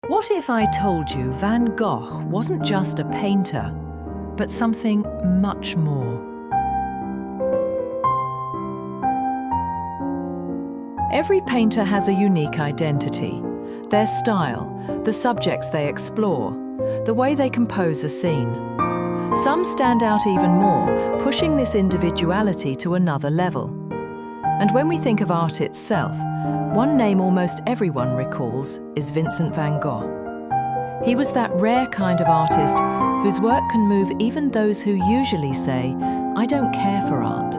What if I told you Van Gogh wasn't just a painter, but something much more? Every painter has a unique identity. Their style, the subjects they explore, the way they compose a scene. Some stand out even more, pushing this individuality to another level. And when we think of art itself, one name almost everyone recalls is Vincent van Gogh. He was that rare kind of artist whose work can move even those who usually say, "I don't care for art."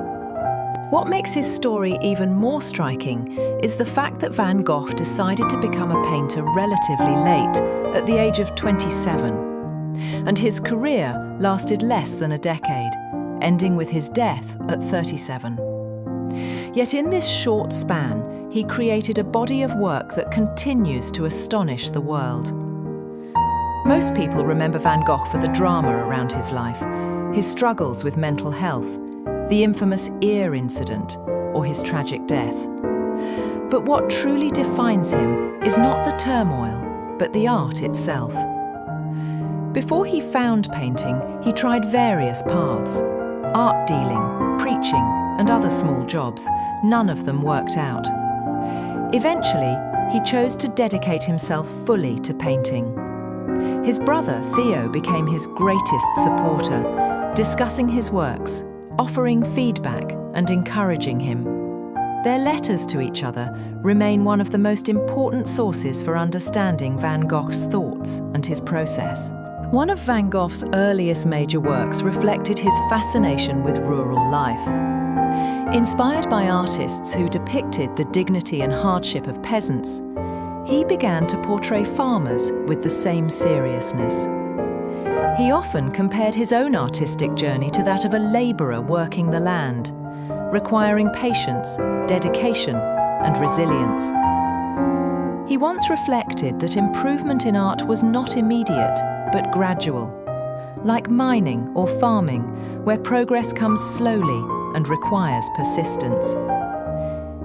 What makes his story even more striking is the fact that Van Gogh decided to become a painter relatively late, at the age of 27. And his career lasted less than a decade, ending with his death at 37. Yet in this short span, he created a body of work that continues to astonish the world. Most people remember Van Gogh for the drama around his life, his struggles with mental health, the infamous ear incident, or his tragic death. But what truly defines him is not the turmoil, but the art itself. Before he found painting, he tried various paths: art dealing, preaching, and other small jobs. None of them worked out. Eventually, he chose to dedicate himself fully to painting. His brother, Theo, became his greatest supporter, discussing his works, offering feedback, and encouraging him. Their letters to each other remain one of the most important sources for understanding Van Gogh's thoughts and his process. One of Van Gogh's earliest major works reflected his fascination with rural life. Inspired by artists who depicted the dignity and hardship of peasants, he began to portray farmers with the same seriousness. He often compared his own artistic journey to that of a labourer working the land, requiring patience, dedication, and resilience. He once reflected that improvement in art was not immediate, but gradual, like mining or farming, where progress comes slowly and requires persistence.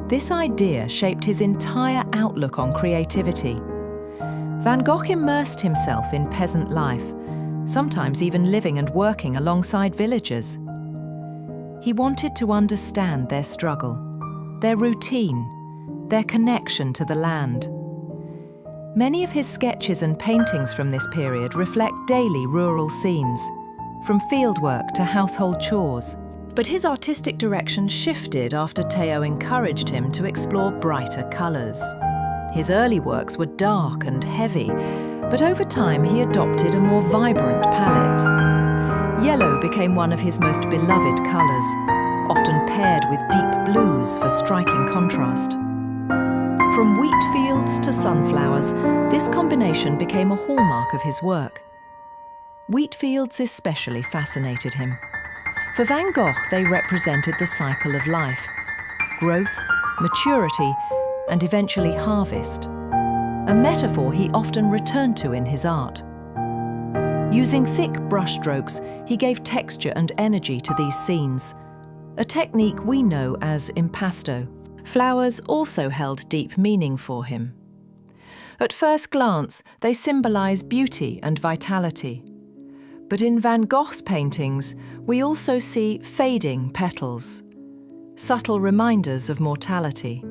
This idea shaped his entire outlook on creativity. Van Gogh immersed himself in peasant life, sometimes even living and working alongside villagers. He wanted to understand their struggle, their routine, their connection to the land. Many of his sketches and paintings from this period reflect daily rural scenes, from fieldwork to household chores. But his artistic direction shifted after Theo encouraged him to explore brighter colours. His early works were dark and heavy, but over time he adopted a more vibrant palette. Yellow became one of his most beloved colours, often paired with deep blues for striking contrast. From wheat fields to sunflowers, this combination became a hallmark of his work. Wheat fields especially fascinated him. For Van Gogh, they represented the cycle of life: growth, maturity, and eventually harvest. A metaphor he often returned to in his art. Using thick brushstrokes, he gave texture and energy to these scenes, a technique we know as impasto. Flowers also held deep meaning for him. At first glance, they symbolize beauty and vitality. But in Van Gogh's paintings, we also see fading petals, subtle reminders of mortality.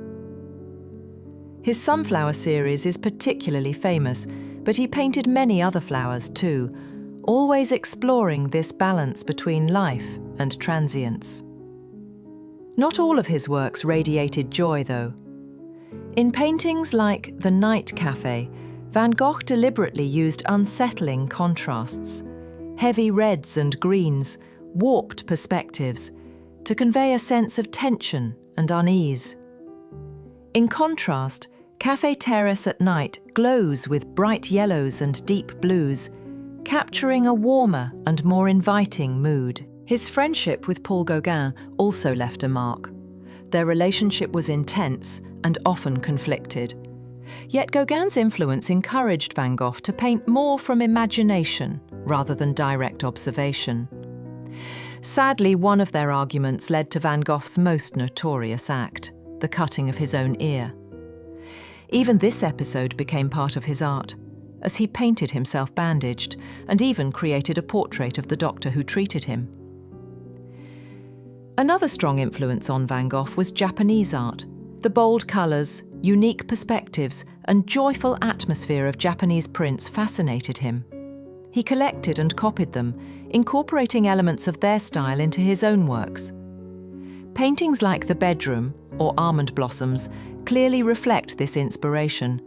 His sunflower series is particularly famous, but he painted many other flowers too, always exploring this balance between life and transience. Not all of his works radiated joy, though. In paintings like The Night Cafe, Van Gogh deliberately used unsettling contrasts, heavy reds and greens, warped perspectives, to convey a sense of tension and unease. In contrast, Café Terrace at night glows with bright yellows and deep blues, capturing a warmer and more inviting mood. His friendship with Paul Gauguin also left a mark. Their relationship was intense and often conflicted. Yet Gauguin's influence encouraged Van Gogh to paint more from imagination rather than direct observation. Sadly, one of their arguments led to Van Gogh's most notorious act, the cutting of his own ear. Even this episode became part of his art, as he painted himself bandaged and even created a portrait of the doctor who treated him. Another strong influence on Van Gogh was Japanese art. The bold colours, unique perspectives, and joyful atmosphere of Japanese prints fascinated him. He collected and copied them, incorporating elements of their style into his own works. Paintings like The Bedroom or Almond Blossoms clearly reflect this inspiration,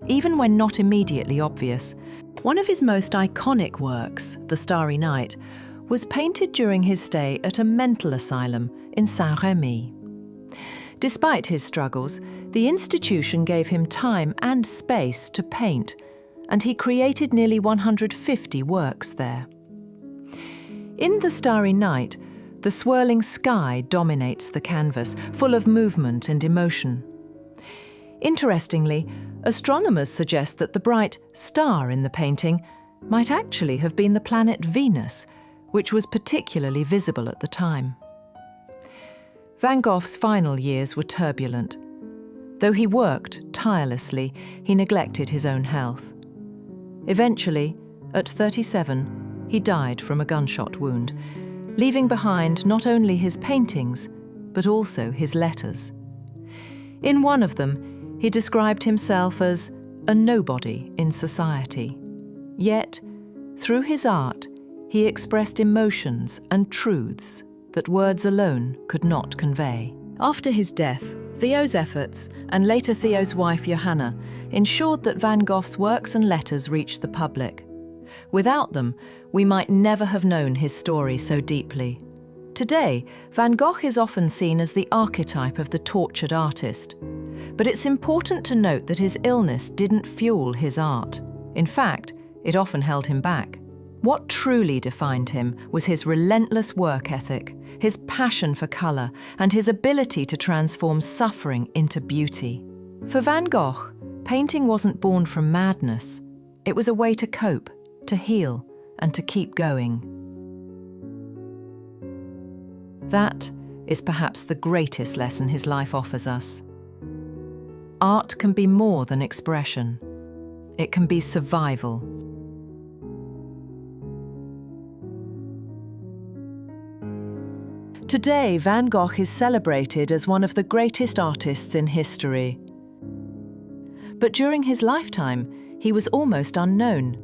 even when not immediately obvious. One of his most iconic works, The Starry Night, was painted during his stay at a mental asylum in Saint-Rémy. Despite his struggles, the institution gave him time and space to paint, and he created nearly 150 works there. In The Starry Night, the swirling sky dominates the canvas, full of movement and emotion. Interestingly, astronomers suggest that the bright star in the painting might actually have been the planet Venus, which was particularly visible at the time. Van Gogh's final years were turbulent. Though he worked tirelessly, he neglected his own health. Eventually, at 37, he died from a gunshot wound, leaving behind not only his paintings, but also his letters. In one of them, he described himself as a nobody in society. Yet, through his art, he expressed emotions and truths that words alone could not convey. After his death, Theo's efforts, and later Theo's wife Johanna, ensured that Van Gogh's works and letters reached the public. Without them, we might never have known his story so deeply. Today, Van Gogh is often seen as the archetype of the tortured artist. But it's important to note that his illness didn't fuel his art. In fact, it often held him back. What truly defined him was his relentless work ethic, his passion for colour, and his ability to transform suffering into beauty. For Van Gogh, painting wasn't born from madness. It was a way to cope, to heal, and to keep going. That is perhaps the greatest lesson his life offers us. Art can be more than expression. It can be survival. Today, Van Gogh is celebrated as one of the greatest artists in history. But during his lifetime, he was almost unknown.